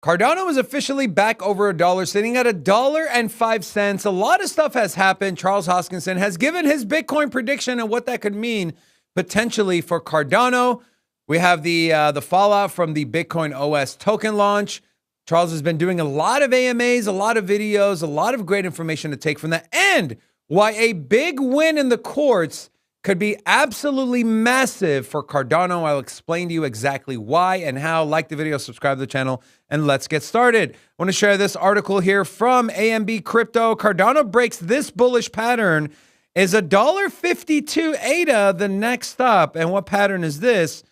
Cardano is officially back over $1, sitting at $1.05. A lot of stuff has happened. Charles Hoskinson has given his Bitcoin prediction and what that could mean potentially for Cardano. We have the fallout from the Bitcoin OS token launch. Charles has been doing a lot of AMAs, a lot of videos, a lot of great information to take from that, and why a big win in the courts could be absolutely massive for Cardano. I'll explain to you exactly why and how. Like the video, subscribe to the channel, and let's get started. I want to share this article here from AMB Crypto. Cardano breaks this bullish pattern. Is $1.52 ADA the next stop? And what pattern is this?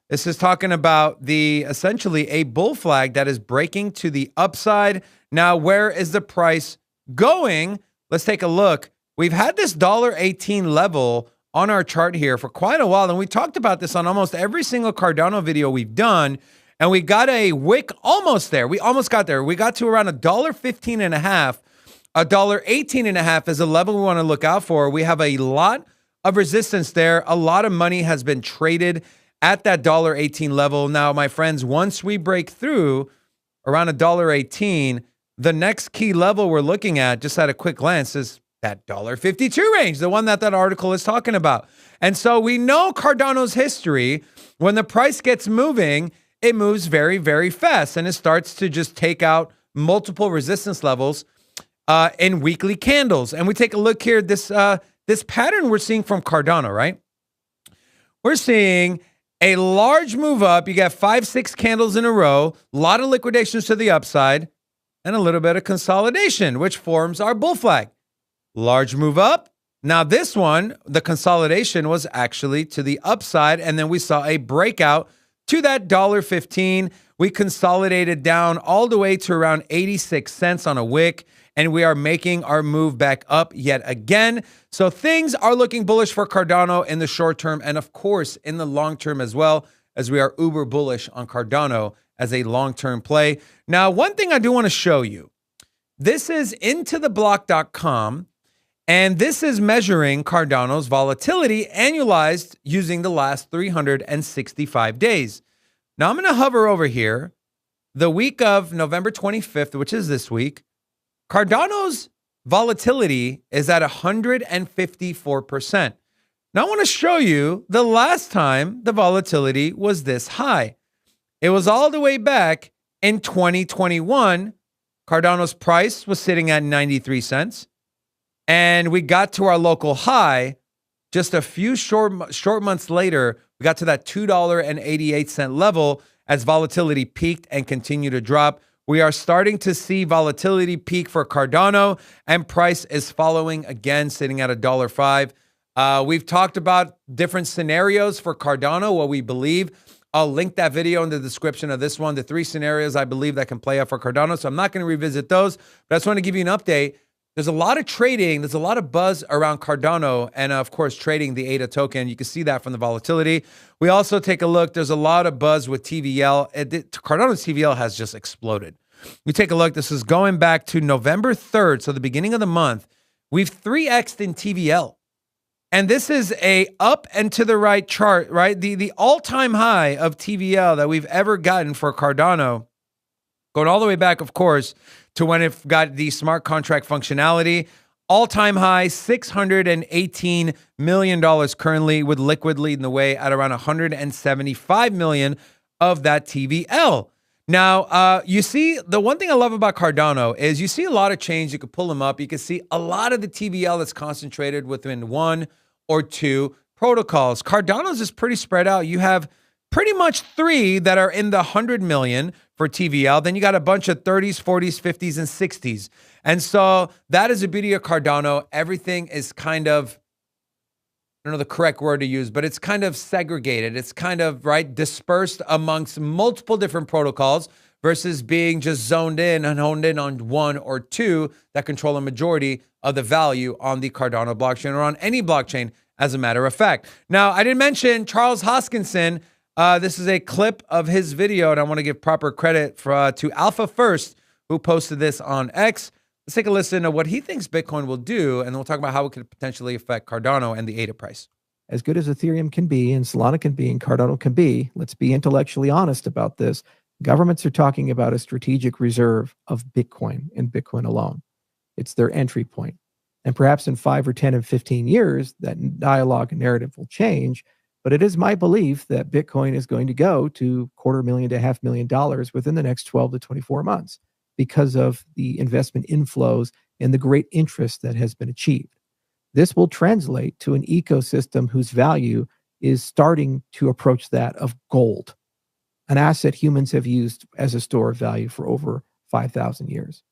This is talking about essentially a bull flag that is breaking to the upside. Now, where is the price going? Let's take a look. We've had this $1.18 level on our chart here for quite a while, and we talked about this on almost every single Cardano video we've done, and we got a wick almost there. We almost got there. We got to around $1.15.5. $1.18.5 is a level we want to look out for. We have a lot of resistance there. A lot of money has been traded at that $1.18 level. Now, my friends, once we break through around $1.18, the next key level we're looking at, just at a quick glance, is that $1.52 range, the one that article is talking about. And so we know Cardano's history. When the price gets moving, it moves very, very fast, and it starts to just take out multiple resistance levels in weekly candles. And we take a look here, this pattern we're seeing from Cardano, right? We're seeing a large move up. You got 5-6 candles in a row, a lot of liquidations to the upside, and a little bit of consolidation, which forms our bull flag. Large move up. Now this one, the consolidation was actually to the upside, and then we saw a breakout to that $1.15. We consolidated down all the way to around 86 cents on a wick, and we are making our move back up yet again. So things are looking bullish for Cardano in the short term, and of course in the long term as well, as we are uber bullish on Cardano as a long-term play. Now, one thing I do want to show you, this is intotheblock.com, and this is measuring Cardano's volatility annualized using the last 365 days. Now, I'm going to hover over here. The week of November 25th, which is this week, Cardano's volatility is at 154%. Now, I want to show you the last time the volatility was this high. It was all the way back in 2021. Cardano's price was sitting at 93 cents. And we got to our local high just a few short months later. We got to that $2.88 level as volatility peaked and continued to drop. We are starting to see volatility peak for Cardano, and price is following again, sitting at $1.05. We've talked about different scenarios for Cardano, what we believe. I'll link that video in the description of this one, the 3 scenarios I believe that can play out for Cardano. So I'm not going to revisit those, but I just want to give you an update. There's a lot of trading. There's a lot of buzz around Cardano and, of course, trading the ADA token. You can see that from the volatility. We also take a look. There's a lot of buzz with TVL. Cardano's TVL has just exploded. We take a look. This is going back to November 3rd, so the beginning of the month. We've 3x'd in TVL. And this is a up and to the right chart, right? The all-time high of TVL that we've ever gotten for Cardano, going all the way back, of course, to when it got the smart contract functionality. All-time high, $618 million currently, with Liquid leading the way at around $175 million of that TVL. Now, you see, the one thing I love about Cardano is you see a lot of chains. You can pull them up. You can see a lot of the TVL that's concentrated within 1 or 2 protocols. Cardano's is pretty spread out. You have pretty much 3 that are in the 100 million for TVL. Then you got a bunch of 30s, 40s, 50s, and 60s. And so that is the beauty of Cardano. Everything is kind of, I don't know the correct word to use, but it's kind of segregated. It's kind of, right, dispersed amongst multiple different protocols versus being just zoned in and honed in on 1 or 2 that control a majority of the value on the Cardano blockchain or on any blockchain, as a matter of fact. Now, I didn't mention Charles Hoskinson. This is a clip of his video, and I want to give proper credit to Alpha First, who posted this on X. Let's take a listen to what he thinks Bitcoin will do, and then we'll talk about how it could potentially affect Cardano and the ADA price. As good as Ethereum can be, and Solana can be, and Cardano can be, let's be intellectually honest about this. Governments are talking about a strategic reserve of Bitcoin and Bitcoin alone. It's their entry point. And perhaps in 5 or 10 and 15 years, that dialogue and narrative will change. But it is my belief that Bitcoin is going to go to $250,000 to $500,000 within the next 12 to 24 months because of the investment inflows and the great interest that has been achieved. This will translate to an ecosystem whose value is starting to approach that of gold, an asset humans have used as a store of value for over 5,000 years.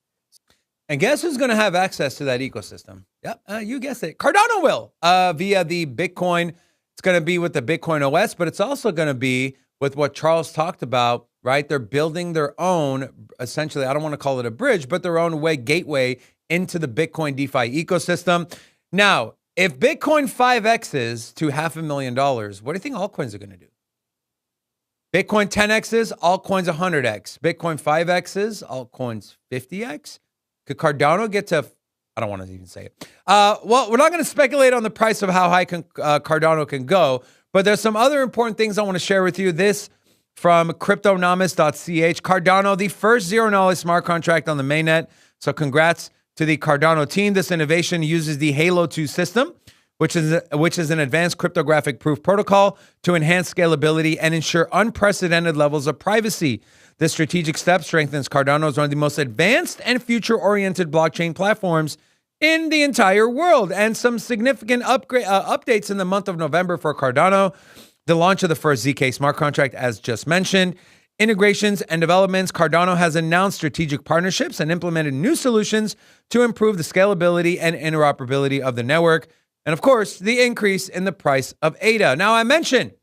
And guess who's going to have access to that ecosystem? Yep, you guessed it. Cardano will via the Bitcoin. It's going to be with the Bitcoin OS, but it's also going to be with what Charles talked about, right? They're building their own, essentially, I don't want to call it a bridge, but their own gateway into the Bitcoin DeFi ecosystem. Now, if Bitcoin 5Xs to $500,000, what do you think altcoins are going to do? Bitcoin 10Xs, altcoins 100X. Bitcoin 5Xs, altcoins 50X. Could Cardano get to, I don't want to even say it. Well, we're not going to speculate on the price of how high Cardano can go, but there's some other important things I want to share with you. This from cryptonomist.ch. Cardano, the first zero-knowledge smart contract on the mainnet. So congrats to the Cardano team. This innovation uses the Halo 2 system, which is an advanced cryptographic proof protocol to enhance scalability and ensure unprecedented levels of privacy. This strategic step strengthens Cardano as one of the most advanced and future-oriented blockchain platforms in the entire world. And some significant updates in the month of November for Cardano. The launch of the first ZK smart contract, as just mentioned. Integrations and developments. Cardano has announced strategic partnerships and implemented new solutions to improve the scalability and interoperability of the network. And of course, the increase in the price of ADA. Now, I mentioned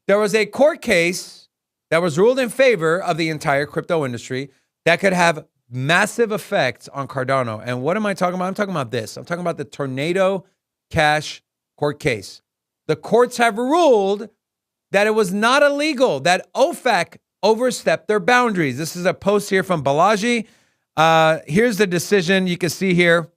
there was a court case that was ruled in favor of the entire crypto industry that could have massive effects on Cardano. And what am I talking about? I'm talking about this. I'm talking about the Tornado Cash court case. The courts have ruled that it was not illegal, that OFAC overstepped their boundaries. This is a post here from Balaji. Here's the decision. You can see here.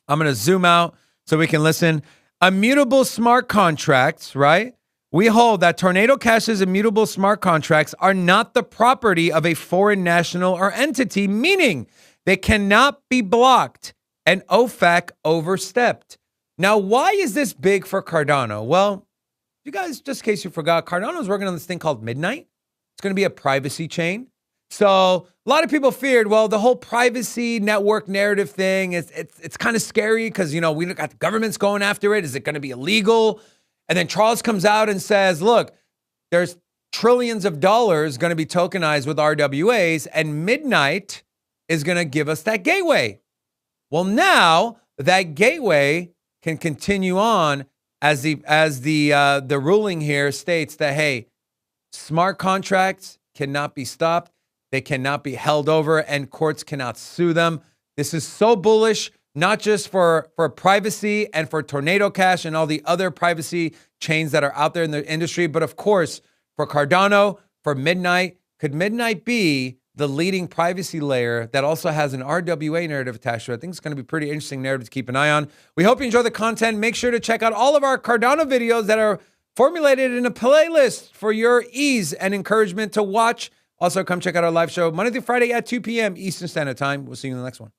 I'm going to zoom out so we can listen. Immutable smart contracts, right? We hold that Tornado Cash's immutable smart contracts are not the property of a foreign national or entity, meaning they cannot be blocked, and OFAC overstepped. Now, why is this big for Cardano? Well, you guys, just in case you forgot, Cardano is working on this thing called Midnight. It's going to be a privacy chain. So a lot of people feared, well, the whole privacy network narrative thing, it's kind of scary because, you know, we got the governments going after it. Is it going to be illegal? And then Charles comes out and says, look, there's trillions of dollars going to be tokenized with RWAs, and Midnight is going to give us that gateway. Well, now that gateway can continue on as the ruling here states that, hey, smart contracts cannot be stopped. They cannot be held over, and courts cannot sue them. This is so bullish, not just for privacy and for Tornado Cash and all the other privacy chains that are out there in the industry, but of course, for Cardano, for Midnight. Could Midnight be the leading privacy layer that also has an RWA narrative attached to it? I think it's going to be a pretty interesting narrative to keep an eye on. We hope you enjoy the content. Make sure to check out all of our Cardano videos that are formulated in a playlist for your ease and encouragement to watch. Also, come check out our live show Monday through Friday at 2 p.m. Eastern Standard Time. We'll see you in the next one.